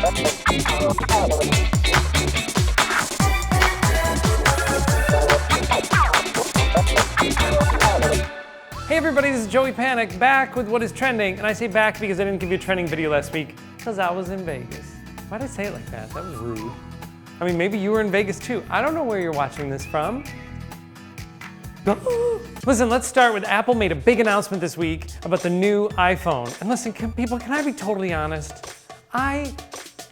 Hey everybody, this is Joey Panic, back with what is trending. And I say back because I didn't give you a trending video last week, because I was in Vegas. Why did I say it like that? That was rude. I mean, maybe you were in Vegas too. I don't know where you're watching this from. Listen, let's start with Apple made a big announcement this week about the new iPhone. And listen, people, can I be totally honest? I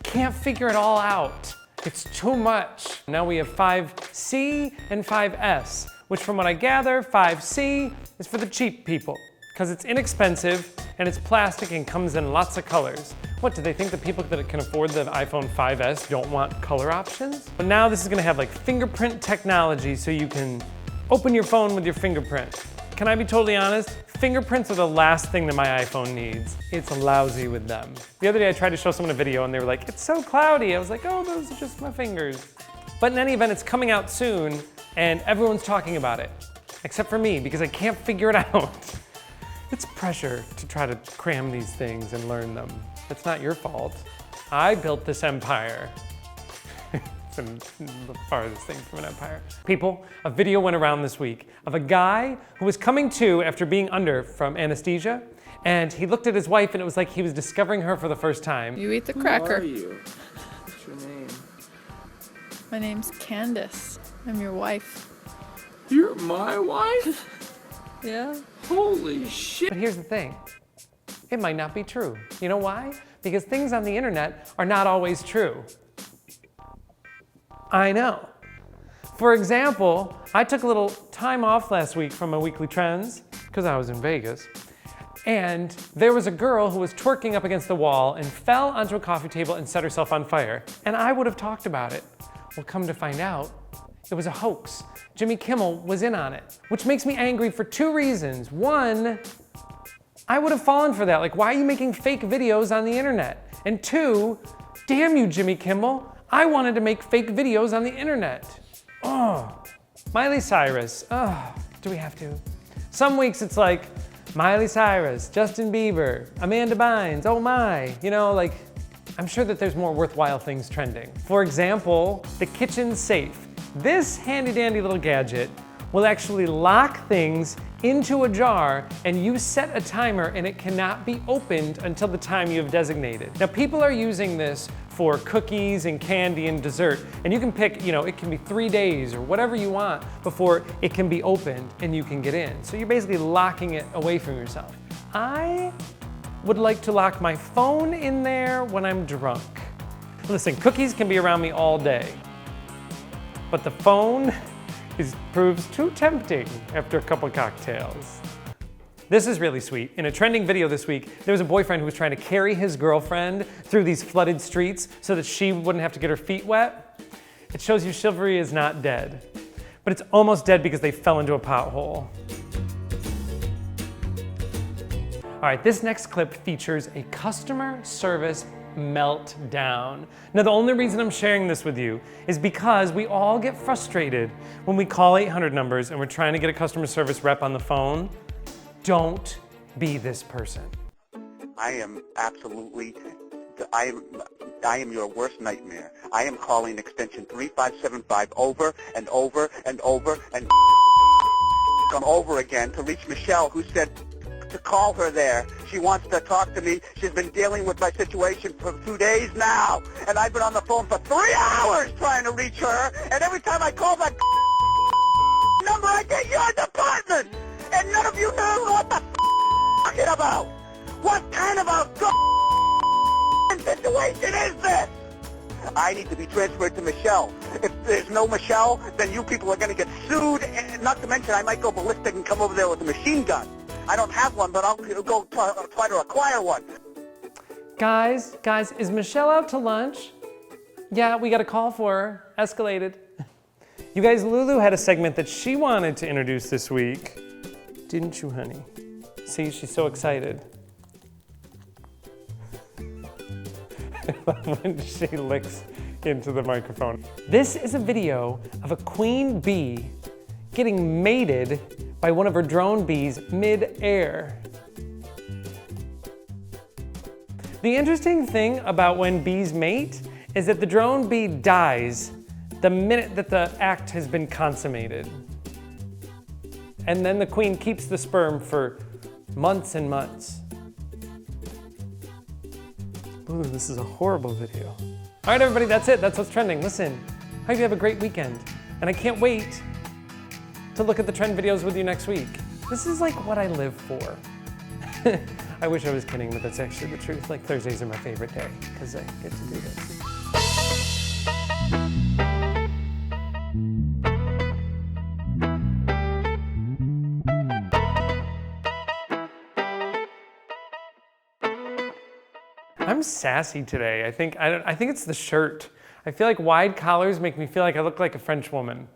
can't figure it all out. It's too much. Now we have 5C and 5S, which from what I gather, 5C is for the cheap people, because it's inexpensive and it's plastic and comes in lots of colors. What, do they think the people that can afford the iPhone 5S don't want color options? But now this is gonna have like fingerprint technology so you can open your phone with your fingerprint. Can I be totally honest? Fingerprints are the last thing that my iPhone needs. It's lousy with them. The other day I tried to show someone a video and they were like, it's so cloudy. I was like, oh, those are just my fingers. But in any event, it's coming out soon and everyone's talking about it, except for me, because I can't figure it out. It's pressure to try to cram these things and learn them. It's not your fault. I built this empire. It's the farthest thing from an empire. People, a video went around this week of a guy who was coming to after being under from anesthesia, and he looked at his wife and it was like he was discovering her for the first time. You eat the cracker. Who are you? What's your name? My name's Candace. I'm your wife. You're my wife? Yeah. Holy shit. But here's the thing. It might not be true. You know why? Because things on the internet are not always true. I know. For example, I took a little time off last week from my weekly trends, because I was in Vegas, and there was a girl who was twerking up against the wall and fell onto a coffee table and set herself on fire. And I would have talked about it. Well, come to find out, it was a hoax. Jimmy Kimmel was in on it, which makes me angry for two reasons. One, I would have fallen for that. Like, why are you making fake videos on the internet? And two, damn you, Jimmy Kimmel. I wanted to make fake videos on the internet. Oh, Miley Cyrus. Oh, do we have to? Some weeks it's like Miley Cyrus, Justin Bieber, Amanda Bynes, oh my. You know, like, I'm sure that there's more worthwhile things trending. For example, the kitchen safe. This handy dandy little gadget will actually lock things into a jar and you set a timer and it cannot be opened until the time you have designated. Now people are using this for cookies and candy and dessert, and you can pick, you know, it can be 3 days or whatever you want before it can be opened and you can get in. So you're basically locking it away from yourself. I would like to lock my phone in there when I'm drunk. Listen, cookies can be around me all day, but the phone proves too tempting after a couple cocktails. This is really sweet. In a trending video this week, there was a boyfriend who was trying to carry his girlfriend through these flooded streets so that she wouldn't have to get her feet wet. It shows you chivalry is not dead, but it's almost dead because they fell into a pothole. All right, this next clip features a customer service meltdown. Now, the only reason I'm sharing this with you is because we all get frustrated when we call 800 numbers and we're trying to get a customer service rep on the phone. Don't be this person. I am absolutely, I am your worst nightmare. I am calling extension 3575 over and over and over and over again to reach Michelle, who said to call her there. She wants to talk to me. She's been dealing with my situation for 2 days now, and I've been on the phone for 3 hours trying to reach her, and every time I call that number, I get your department, and none of you know what the talking about. What kind of a situation is this? I need to be transferred to Michelle. If there's no Michelle, then you people are going to get sued, and not to mention I might go ballistic and come over there with a machine gun. I don't have one, but I'll go try to acquire one. Guys, is Michelle out to lunch? Yeah, we got a call for her. Escalated. You guys, Lulu had a segment that she wanted to introduce this week. Didn't you, honey? See, she's so excited. When she licks into the microphone. This is a video of a queen bee getting mated by one of her drone bees mid-air. The interesting thing about when bees mate is that the drone bee dies the minute that the act has been consummated. And then the queen keeps the sperm for months and months. Ooh, this is a horrible video. All right, everybody, that's it. That's what's trending. Listen, I hope you have a great weekend. And I can't wait to look at the trend videos with you next week. This is like what I live for. I wish I was kidding, but that's actually the truth. Like Thursdays are my favorite day because I get to do this. I'm sassy today. I think it's the shirt. I feel like wide collars make me feel like I look like a French woman.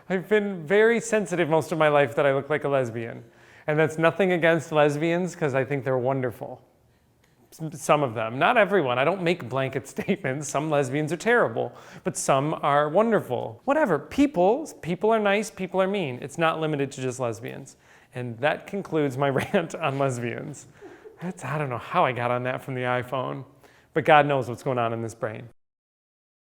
I've been very sensitive most of my life that I look like a lesbian. And that's nothing against lesbians because I think they're wonderful. Some of them, not everyone. I don't make blanket statements. Some lesbians are terrible, but some are wonderful. Whatever, people are nice, people are mean. It's not limited to just lesbians. And that concludes my rant on lesbians. I don't know how I got on that from the iPhone, but God knows what's going on in this brain.